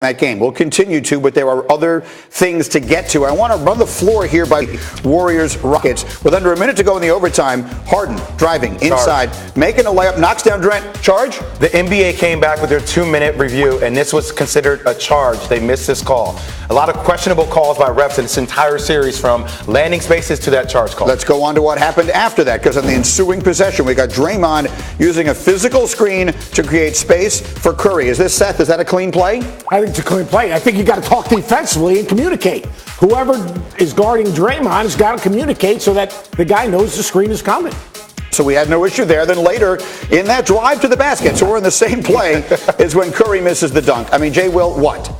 that game. We'll continue to, but there are other things to get to. I want to run the floor here by Warriors Rockets. With under a minute to go in the overtime, Harden driving inside, making a layup, knocks down Durant. Charge? The NBA came back with their 2-minute review, and this was considered a charge. They missed this call. A lot of questionable calls by refs in this entire series, from landing spaces to that charge call. Let's go on to what happened after that, because in the ensuing possession, we got Draymond using a physical screen to create space for Curry. Is this, Seth, is that a clean play? I think it's a clean play. I think you got to talk defensively and communicate. Whoever is guarding Draymond has got to communicate so that the guy knows the screen is coming. So we had no issue there. Then later in that drive to the basket, so we're in the same play, is when Curry misses the dunk. I mean, Jay Will, what?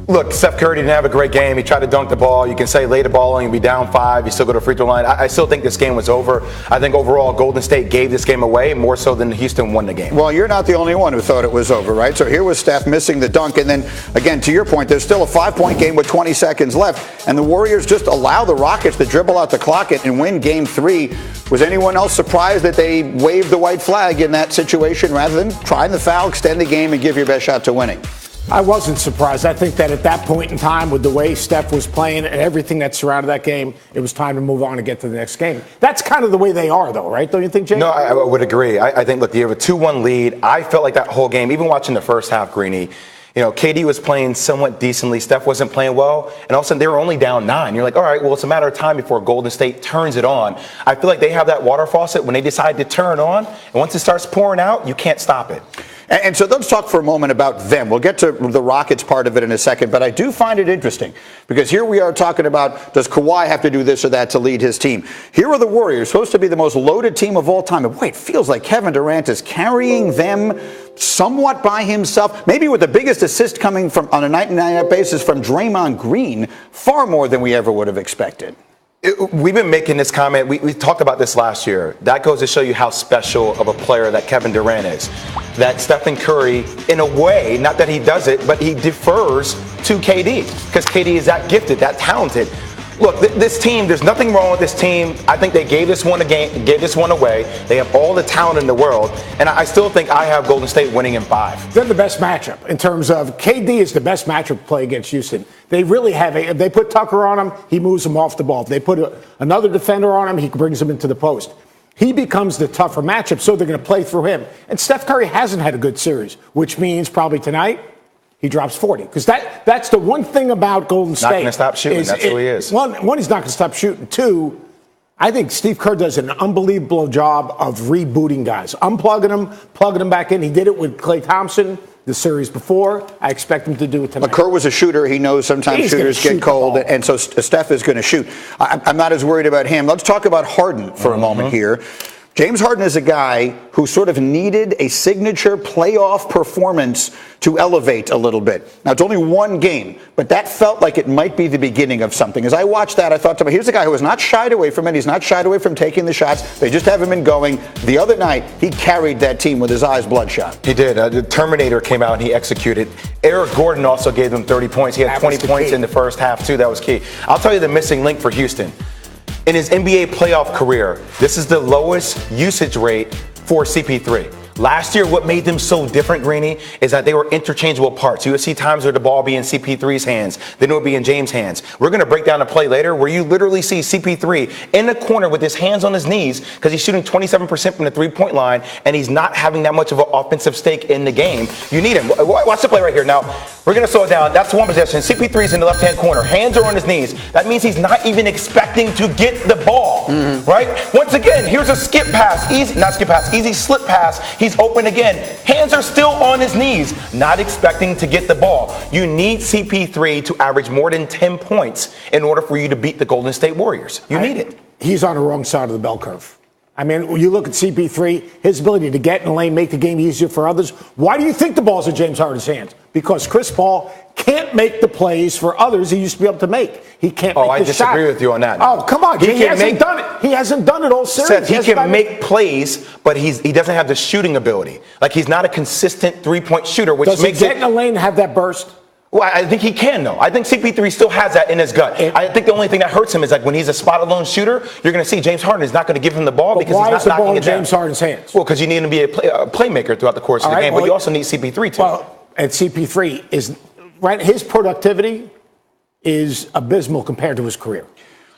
Look, Steph Curry didn't have a great game. He tried to dunk the ball. You can say lay the ball and you'll be down 5. You still go to free throw line. I still think this game was over. I think overall Golden State gave this game away more so than Houston won the game. Well, you're not the only one who thought it was over, right? So here was Steph missing the dunk. And then, again, to your point, there's still a 5-point game with 20 seconds left. And the Warriors just allow the Rockets to dribble out the clock and win Game 3. Was anyone else surprised that they waved the white flag in that situation rather than trying the foul, extend the game, and give your best shot to winning? I wasn't surprised. I think that at that point in time, with the way Steph was playing and everything that surrounded that game, it was time to move on and get to the next game. That's kind of the way they are, though, right? Don't you think, Jay? No, I would agree. I think, look, you have a 2-1 lead. I felt like that whole game, even watching the first half, Greeny, you know, KD was playing somewhat decently. Steph wasn't playing well. And all of a sudden, they were only down 9. You're like, all right, well, it's a matter of time before Golden State turns it on. I feel like they have that water faucet when they decide to turn on. And once it starts pouring out, you can't stop it. And so let's talk for a moment about them. We'll get to the Rockets part of it in a second, but I do find it interesting because here we are talking about, does Kawhi have to do this or that to lead his team? Here are the Warriors, supposed to be the most loaded team of all time. And boy, it feels like Kevin Durant is carrying them somewhat by himself, maybe with the biggest assist coming from on a night-to-night basis from Draymond Green, far more than we ever would have expected. We've been making this comment. We talked about this last year. That goes to show you how special of a player that Kevin Durant is. That Stephen Curry, in a way, not that he does it, but he defers to KD because KD is that gifted, that talented. Look, this team, there's nothing wrong with this team. I think they gave this one away. They have all the talent in the world. And I still think I have Golden State winning in 5. They're the best matchup in terms of KD is the best matchup to play against Houston. They really have if they put Tucker on him, he moves him off the ball. If they put another defender on him, he brings him into the post. He becomes the tougher matchup, so they're going to play through him. And Steph Curry hasn't had a good series, which means probably tonight he drops 40. Because that's the one thing about Golden State. Not going to stop shooting. That's who he is. One, he's not going to stop shooting. 2, I think Steve Kerr does an unbelievable job of rebooting guys. Unplugging them, plugging them back in. He did it with Klay Thompson the series before. I expect him to do it tonight. But Kerr was a shooter. He knows sometimes shooters get cold, and so Steph is going to shoot. I'm not as worried about him. Let's talk about Harden for a moment here. James Harden is a guy who sort of needed a signature playoff performance to elevate a little bit. Now, it's only one game, but that felt like it might be the beginning of something. As I watched that, I thought to myself, here's a guy who has not shied away from it. He's not shied away from taking the shots. They just haven't been going. The other night, he carried that team with his eyes bloodshot. He did. The Terminator came out and he executed. Eric Gordon also gave them 30 points. He had 20 points in the first half, too. That was key. I'll tell you the missing link for Houston. In his NBA playoff career, this is the lowest usage rate for CP3. Last year, what made them so different, Greeny, is that they were interchangeable parts. You would see times where the ball be in CP3's hands, then it would be in James' hands. We're going to break down a play later where you literally see CP3 in the corner with his hands on his knees because he's shooting 27% from the three-point line, and he's not having that much of an offensive stake in the game. You need him. Watch the play right here. Now, we're going to slow it down. That's one possession. CP3's in the left-hand corner. Hands are on his knees. That means he's not even expecting to get the ball, right? Once again, here's a skip pass. Easy slip pass. He's open again. Hands are still on his knees, not expecting to get the ball. You need CP3 to average more than 10 points in order for you to beat the Golden State Warriors. You need it. He's on the wrong side of the bell curve. I mean, when you look at CP3, his ability to get in the lane, make the game easier for others. Why do you think the ball's in James Harden's hands? Because Chris Paul can't make the plays for others he used to be able to make. He can't make the shot. I disagree with you on that. Oh, come on. He hasn't done it. He hasn't done it all series. Seth, he can make plays, but he doesn't have the shooting ability. Like, he's not a consistent three-point shooter, which makes he get in the lane and have that burst? Well, I think he can, though. I think CP3 still has that in his gut. I think the only thing that hurts him is like when he's a spot-alone shooter, you're going to see James Harden is not going to give him the ball because he's not knocking it down. Why is the ball in James Harden's hands? Well, because you need him to be a playmaker throughout the course of the game, but you also need CP3 too. Well, and CP3 is right, his productivity is abysmal compared to his career.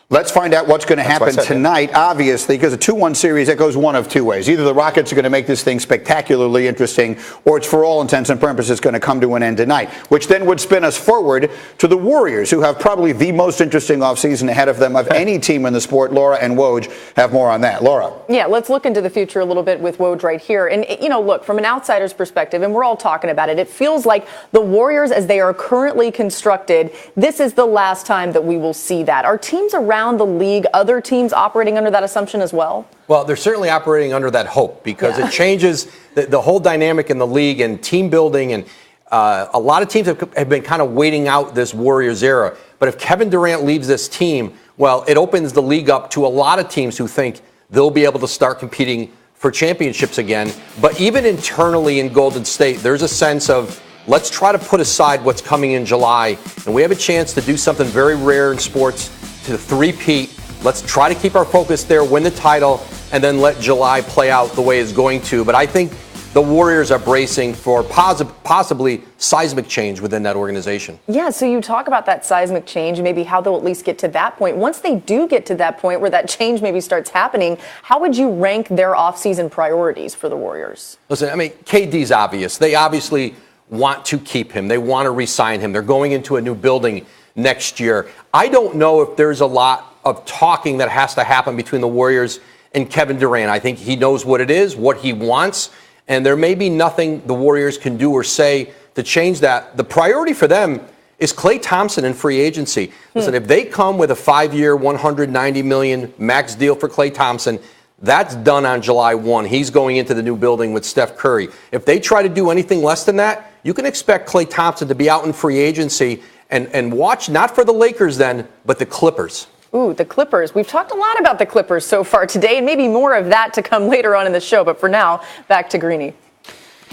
Let's find out what's going to happen tonight, obviously, because a 2-1 series, that goes one of two ways. Either the Rockets are going to make this thing spectacularly interesting, or it's for all intents and purposes going to come to an end tonight, which then would spin us forward to the Warriors, who have probably the most interesting offseason ahead of them of any team in the sport. Laura and Woj have more on that. Laura. Yeah, let's look into the future a little bit with Woj right here. And, look, from an outsider's perspective, and we're all talking about it, it feels like the Warriors, as they are currently constructed, this is the last time that we will see that. Are teams around the league, other teams operating under that assumption as well? Well, they're certainly operating under that hope because it changes the whole dynamic in the league and team building. And a lot of teams have been kind of waiting out this Warriors era. But if Kevin Durant leaves this team, well, it opens the league up to a lot of teams who think they'll be able to start competing for championships again. But even internally in Golden State, there's a sense of, let's try to put aside what's coming in July. And we have a chance to do something very rare in sports, to three-peat. Let's try to keep our focus there, win the title, and then let July play out the way it's going to. But I think the Warriors are bracing for possibly seismic change within that organization. Yeah, so you talk about that seismic change, maybe how they'll at least get to that point. Once they do get to that point where that change maybe starts happening, how would you rank their offseason priorities for the Warriors? Listen, I mean, KD's obvious. They obviously want to keep him. They want to re-sign him. They're going into a new building next year. I don't know if there's a lot of talking that has to happen between the Warriors and Kevin Durant. I think he knows what it is, what he wants, and there may be nothing the Warriors can do or say to change that. The priority for them is Klay Thompson in free agency. Listen, if they come with a 5-year, $190 million max deal for Klay Thompson, that's done on July 1. He's going into the new building with Steph Curry. If they try to do anything less than that, you can expect Klay Thompson to be out in free agency and watch not for the Lakers then, but the Clippers. Ooh, the Clippers. We've talked a lot about the Clippers so far today, and maybe more of that to come later on in the show. But for now, back to Greeny.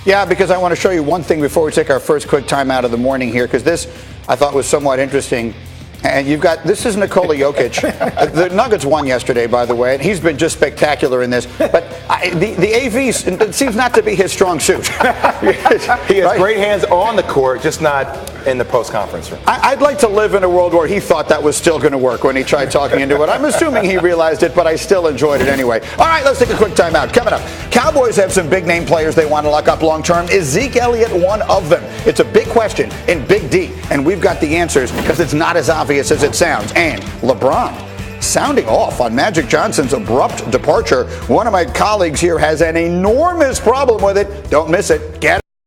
Yeah, because I want to show you one thing before we take our first quick time out of the morning here, because this I thought was somewhat interesting. And you've got, this is Nikola Jokic. The Nuggets won yesterday, by the way, and he's been just spectacular in this. But the AV, it seems not to be his strong suit. He has great hands on the court, just not in the post-conference room. I'd like to live in a world where he thought that was still going to work when he tried talking into it. I'm assuming he realized it, but I still enjoyed it anyway. All right, let's take a quick time out. Coming up, Cowboys have some big-name players they want to lock up long-term. Is Zeke Elliott one of them? It's a big question in Big D, and we've got the answers because it's not as obvious as it sounds. And LeBron sounding off on Magic Johnson's abrupt departure. One of my colleagues here has an enormous problem with it. Don't miss it. Get